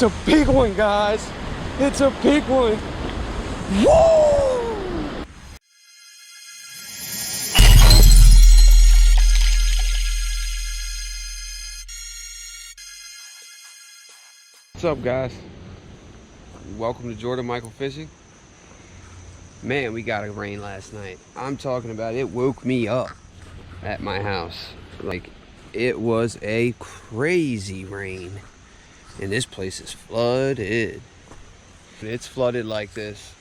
It's a big one, guys. It's a big one. Woo! What's up, guys? Welcome to JordanMichael Fishing. Man, we got a rain last night. I'm talking about it woke me up at my house. Like, it was a crazy rain. And this place is flooded. When it's flooded like this,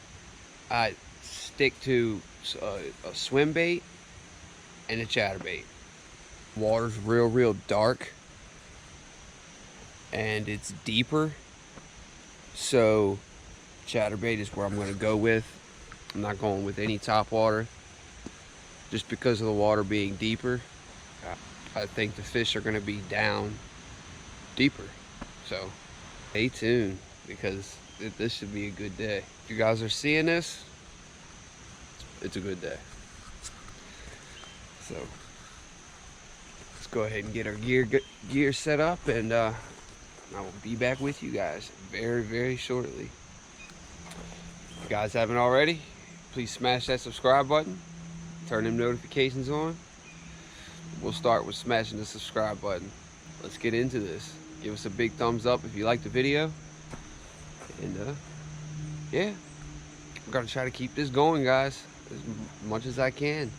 I stick to a swim bait and a chatterbait. Water's real dark. And it's deeper. So chatterbait is where I'm going to go with. I'm not going with any top water. Just because of the water being deeper, I think the fish are going to be down deeper. So stay tuned, because this should be a good day. If you guys are seeing this, it's a good day. So let's go ahead and get our gear set up, and I will be back with you guys very shortly. If you guys haven't already, please smash that subscribe button, turn them notifications on. We'll start with smashing the subscribe button. Let's get into this. Give us a big thumbs up if you like the video. And yeah, I'm gonna try to keep this going, guys, as much as I can.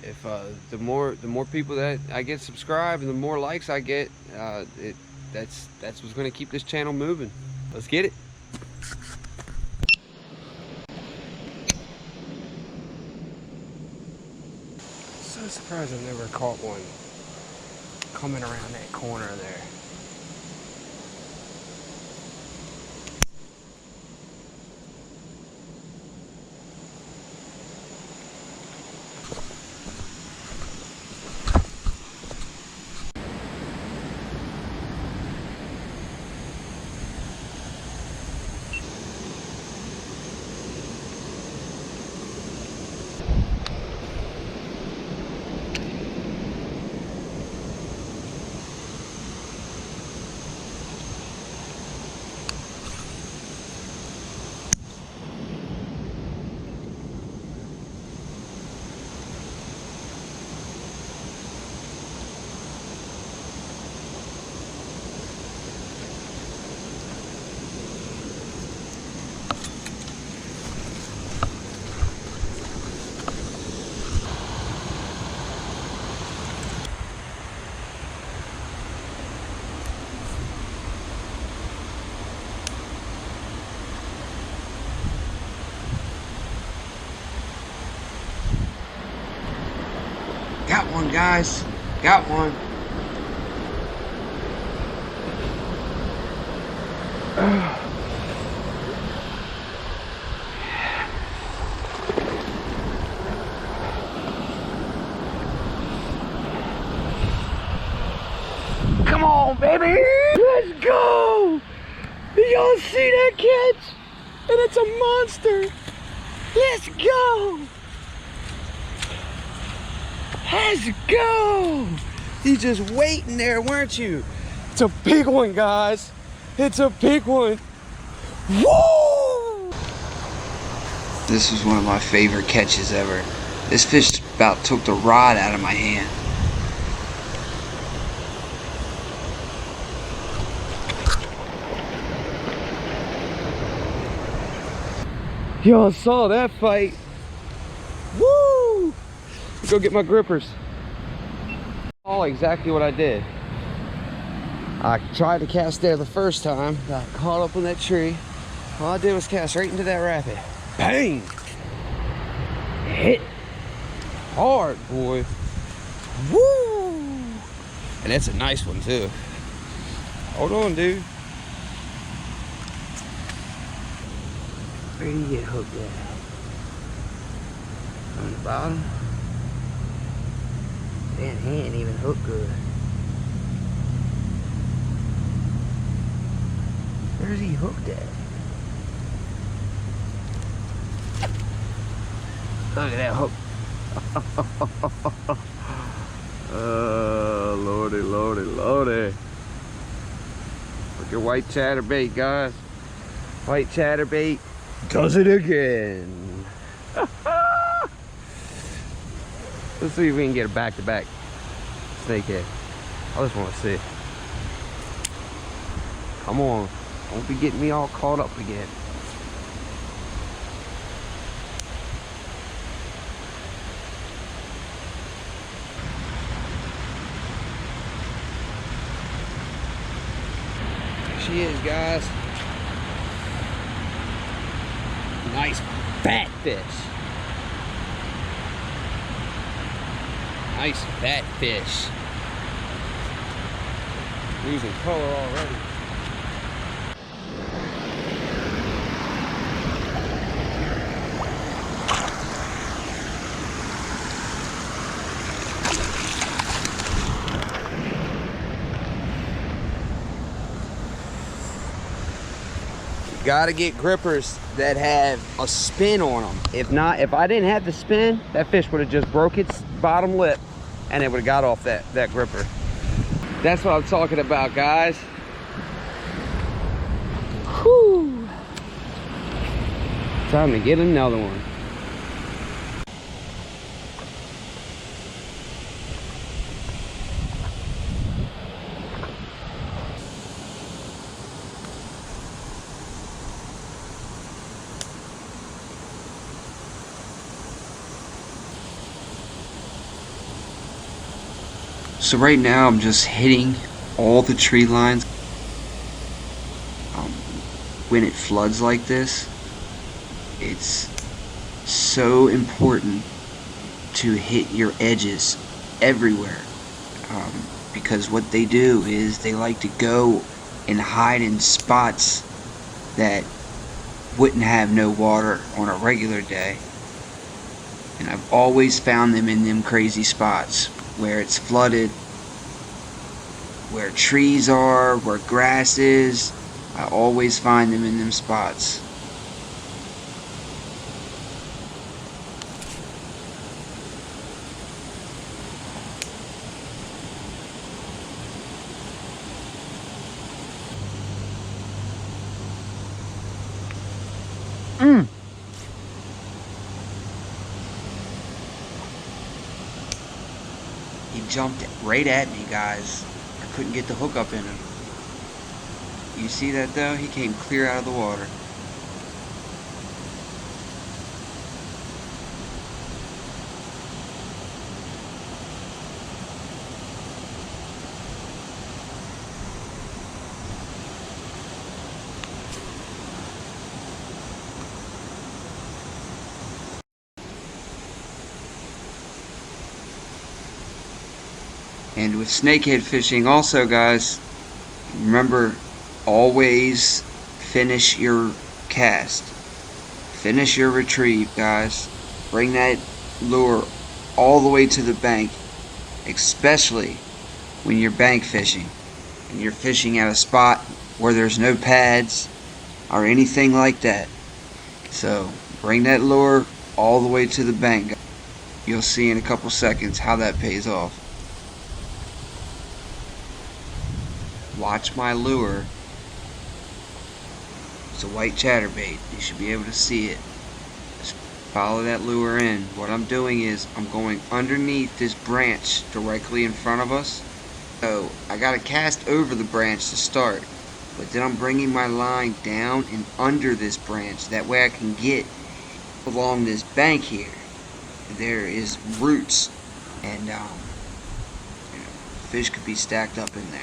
If the more people that I get subscribed and the more likes I get, that's what's gonna keep this channel moving. Let's get it. So surprised I've never caught one coming around that corner there. Got one, guys. Got one. Come on, baby. Let's go. Y'all see that catch? And it's a monster. Let's go. Let's go! You just waiting there, weren't you? It's a big one, guys. It's a big one. Woo! This was one of my favorite catches ever. This fish about took the rod out of my hand. Y'all saw that fight. Woo! Go get my grippers. All exactly what I did. I tried to cast there the first time, got caught up in that tree. All I did was cast right into that rapid. Bang! Hit hard, boy. Woo! And that's a nice one too. Hold on, dude. Where do you get hooked at? On the bottom? Man, he ain't even hooked good. Where's he hooked at? Look at that hook. Lordy. Look at white chatterbait, guys. White chatterbait does it again. Let's see if we can get a back-to-back snakehead. I just want to see. Come on. Don't be getting me all caught up again. There she is, guys. Nice fat fish. Nice fat fish. Losing color already. Gotta get grippers that have a spin on them. If not, if I didn't have the spin, that fish would have just broke its bottom lip and it would have got off that gripper. That's what I'm talking about, guys. Whew. Time to get another one. So right now I'm just hitting all the tree lines. When it floods like this, it's so important to hit your edges everywhere, because what they do is they like to go and hide in spots that wouldn't have no water on a regular day. And I've always found them in them crazy spots where it's flooded, where trees are, where grass is. I always find them in them spots. He jumped right at me, guys. I couldn't get the hook up in him. You see that though? He came clear out of the water. And with snakehead fishing also, guys, remember, always finish your cast. Finish your retrieve, guys. Bring that lure all the way to the bank, especially when you're bank fishing and you're fishing at a spot where there's no pads or anything like that. So bring that lure all the way to the bank. You'll see in a couple seconds how that pays off. Watch my lure. It's a white chatterbait. You should be able to see it. Just follow that lure in. What I'm doing is I'm going underneath this branch directly in front of us. So I got to cast over the branch to start, but then I'm bringing my line down and under this branch. That way I can get along this bank here. There is roots, and fish could be stacked up in there.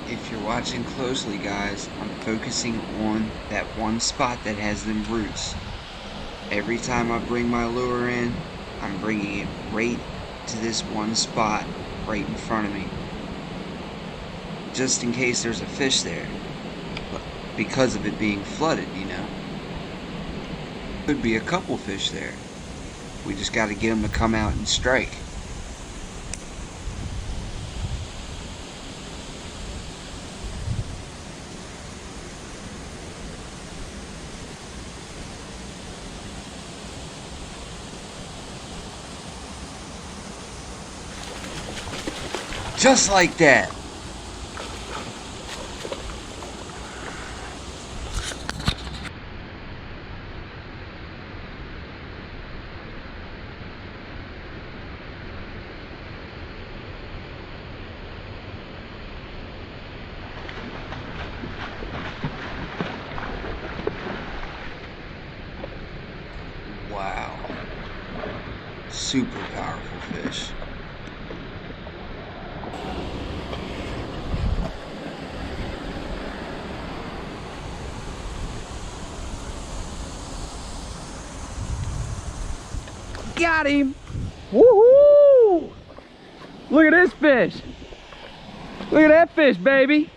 If you're watching closely, guys, I'm focusing on that one spot that has them roots. Every time I bring my lure in, I'm bringing it right to this one spot right in front of me, just in case there's a fish there, but because of it being flooded, you know. Could be a couple fish there. We just got to get them to come out and strike. Just like that. Wow. Super powerful fish. Got him! Woohoo! Look at this fish! Look at that fish, baby!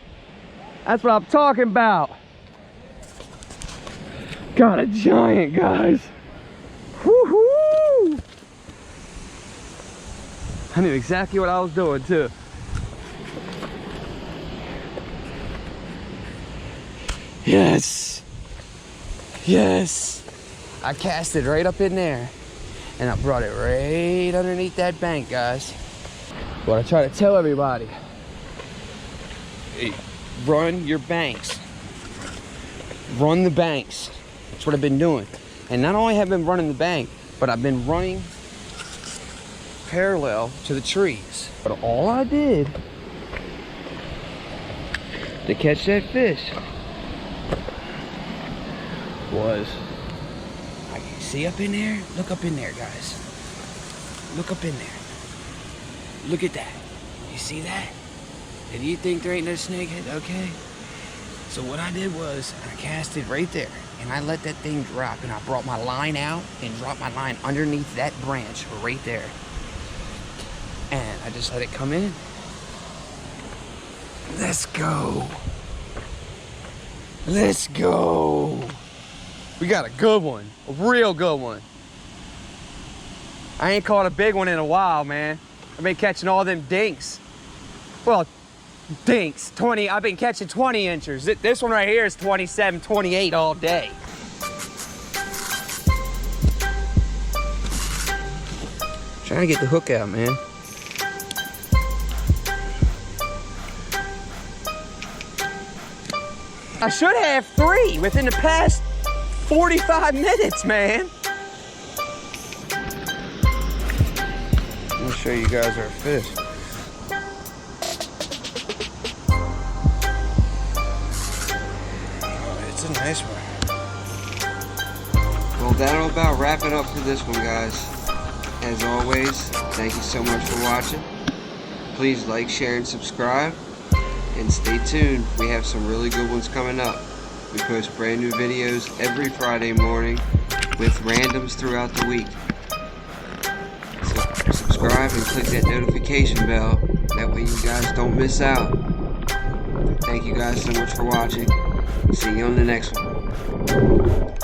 That's what I'm talking about. Got a giant, guys. Woohoo! I knew exactly what I was doing too. Yes! Yes! I cast it right up in there. And I brought it right underneath that bank, guys. What I try to tell everybody, hey, run your banks. Run the banks. That's what I've been doing. And not only have I been running the bank, but I've been running parallel to the trees. But all I did to catch that fish was, see up in there? Look up in there, guys. Look up in there. Look at that. You see that? And you think there ain't no snakehead? Okay. So what I did was I cast it right there and I let that thing drop and I brought my line out and dropped my line underneath that branch right there. And I just let it come in. Let's go. Let's go. We got a good one, a real good one. I ain't caught a big one in a while, man. I've been catching all them dinks. Well, dinks, 20, I've been catching 20 inchers. This one right here is 27, 28 all day. Trying to get the hook out, man. I should have 3 within the past 45 minutes, man. I'm gonna show you guys our fish. Oh, it's a nice one. Well, that'll about wrap it up for this one, guys. As always, thank you so much for watching. Please like, share, and subscribe. And stay tuned. We have some really good ones coming up. We post brand new videos every Friday morning with randoms throughout the week. So subscribe and click that notification bell. That way you guys don't miss out. Thank you guys so much for watching. See you on the next one.